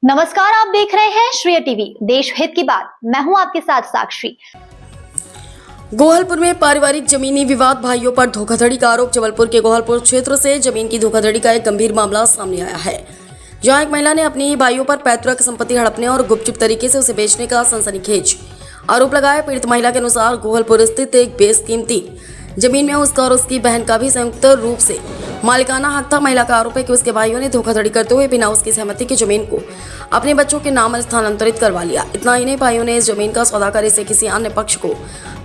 नमस्कार, आप देख रहे हैं श्रेय टीवी, देश हित की बात। मैं हूं आपके साथ साक्षी। गोहलपुर में पारिवारिक जमीनी विवाद, भाइयों पर धोखाधड़ी का आरोप। जबलपुर के गोहलपुर क्षेत्र से जमीन की धोखाधड़ी का एक गंभीर मामला सामने आया है, जहां एक महिला ने अपनी भाइयों पर पैतृक संपत्ति हड़पने और गुपचुप तरीके से उसे बेचने का सनसनीखेज आरोप लगाया। पीड़ित महिला के अनुसार गोहलपुर स्थित एक बेशकीमती जमीन में उसका और उसकी बहन का भी संयुक्त रूप से मालिकाना हक था। महिला का आरोप है कि उसके भाइयों ने धोखाधड़ी करते हुए बिना उसकी सहमति की जमीन को अपने बच्चों के नाम स्थानांतरित करवा लिया। इतना ही नहीं, भाइयों ने इस जमीन का सौदा कर इसे किसी अन्य पक्ष को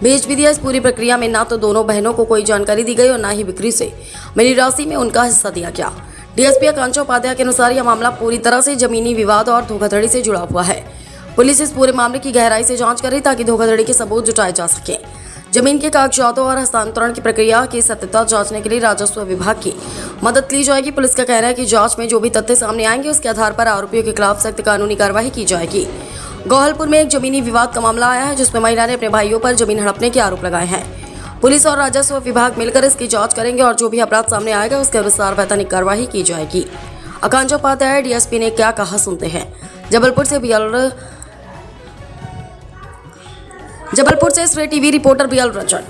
बेच भी दिया। इस पूरी प्रक्रिया में ना तो दोनों बहनों को कोई जानकारी दी गई और ना ही बिक्री से मिली राशि में उनका हिस्सा दिया गया। डीएसपी आकांक्षा उपाध्याय के अनुसार यह मामला पूरी तरह से जमीनी विवाद और धोखाधड़ी से जुड़ा हुआ है। पुलिस इस पूरे मामले की गहराई से जांच कर रही ताकि धोखाधड़ी के सबूत जुटाए जा सके। जमीन के कागजातों और हस्तांतरण की प्रक्रिया की सत्यता जांचने के लिए राजस्व विभाग की मदद ली जाएगी। पुलिस का कहना है कि जांच में जो भी तथ्य सामने आएंगे उसके आधार पर आरोपियों के खिलाफ सख्त कानूनी कार्रवाई की जाएगी। गोहलपुर में एक जमीनी विवाद का मामला आया है, जिसमें महिला ने अपने भाइयों पर जमीन हड़पने के आरोप लगाए हैं। पुलिस और राजस्व विभाग मिलकर इसकी जाँच करेंगे और जो भी अपराध सामने आएगा उसके अनुसार वैधानिक कार्रवाई की जाएगी। आकांक्षा उपाध्याय डीएसपी ने क्या कहा, सुनते हैं। जबलपुर से Shrey TV reporter BL Rajak.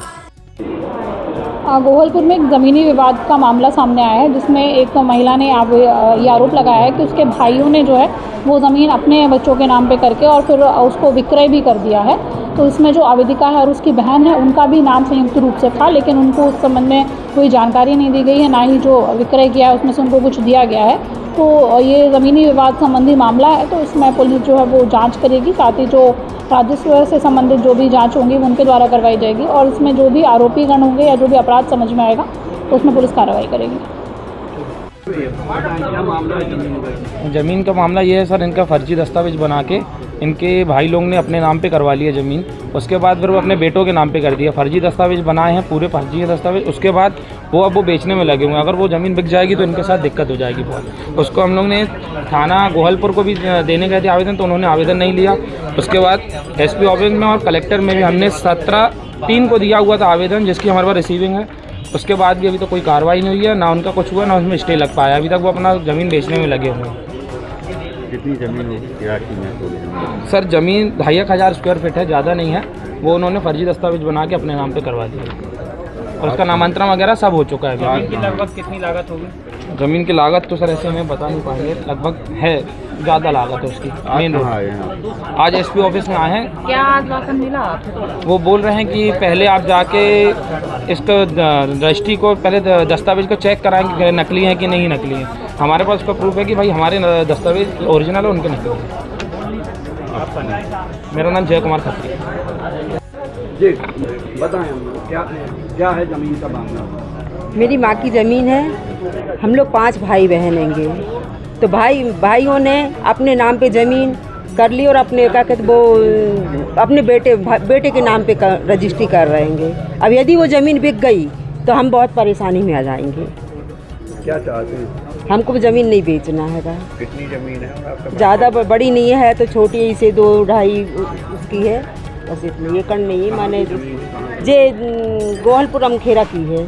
Gohalpur में एक ज़मीनी विवाद का मामला सामने आया है, जिसमें एक महिला ने ये आरोप लगाया है कि उसके भाइयों ने जो है वो ज़मीन अपने बच्चों के नाम पे करके और फिर उसको विक्रय भी कर दिया है। तो इसमें जो आवेदिका है और उसकी बहन है, उनका भी नाम संयुक्त रूप से था, लेकिन उनको उस संबंध में कोई जानकारी नहीं दी गई है, ना ही जो विक्रय किया है उसमें से उनको कुछ दिया गया है। तो ये ज़मीनी विवाद संबंधी मामला है, तो इसमें पुलिस जो है वो जाँच करेगी। साथ ही जो राजस्व से संबंधित जो भी जांच होंगी वो उनके द्वारा करवाई जाएगी और इसमें जो भी आरोपीगण होंगे या जो भी अपराध समझ में आएगा तो उसमें पुलिस कार्रवाई करेगी। ज़मीन का मामला ये है सर, इनका फर्जी दस्तावेज बना के इनके भाई लोग ने अपने नाम पे करवा लिया ज़मीन। उसके बाद फिर वो अपने बेटों के नाम पे कर दिया। फर्जी दस्तावेज बनाए हैं, पूरे फर्जी दस्तावेज। उसके बाद अब वो बेचने में लगे हुए हैं। अगर वो ज़मीन बिक जाएगी तो इनके साथ दिक्कत हो जाएगी बहुत। उसको हम लोग ने थाना गोहलपुर को भी देने गए थे आवेदन, तो उन्होंने आवेदन नहीं लिया। उसके बाद एसपी ऑफिस में और कलेक्टर में भी हमने 17/3 को दिया हुआ था आवेदन, जिसकी हमारे पास रिसीविंग है। उसके बाद भी अभी तो कोई कार्रवाई नहीं हुई है, ना उनका कुछ हुआ, ना उसमें स्टे लग पाया। अभी तक वो अपना ज़मीन बेचने में लगे हुए हैं। कितनी ज़मीन है सर? ज़मीन 2500 स्क्वायर फीट है, ज़्यादा नहीं है। वो उन्होंने फर्जी दस्तावेज बना के अपने नाम पे करवा दिया और उसका नामांतरण वगैरह सब हो चुका है। ज़मीन की लगभग कितनी लागत होगी? ज़मीन की लागत तो सर ऐसे हमें बता नहीं पाएंगे, लगभग है, ज़्यादा लागत है उसकी। मेन रोड आज एसपी ऑफिस में आए हैं। क्या आश्वासन मिला? वो बोल रहे हैं कि पहले आप जाके इसको रजिस्ट्री को पहले दस्तावेज को चेक कराएंगे कि नकली है कि नहीं नकली है। हमारे पास उसका प्रूफ है कि भाई हमारे दस्तावेज ओरिजिनल है, उनके नकली है। मेरा नाम जय कुमार खत्री। जी बताएं, क्या है ज़मीन का मामला? मेरी माँ की ज़मीन है। हम लोग 5 भाई बहन हैंगे। तो भाइयों ने अपने नाम पे ज़मीन कर ली और अपने क्या कहते वो अपने बेटे के नाम पे रजिस्ट्री कर रहेंगे। अब यदि वो ज़मीन बिक गई तो हम बहुत परेशानी में आ जाएंगे। क्या चाहते हैं? हमको ज़मीन नहीं बेचना है। कितनी ज़मीन है? ज़्यादा बड़ी नहीं है, तो छोटी इसे 2-2.5 उसकी है, बस इतनी एकड़ नहीं है। माने जे गोहलपुर अमखेरा की है।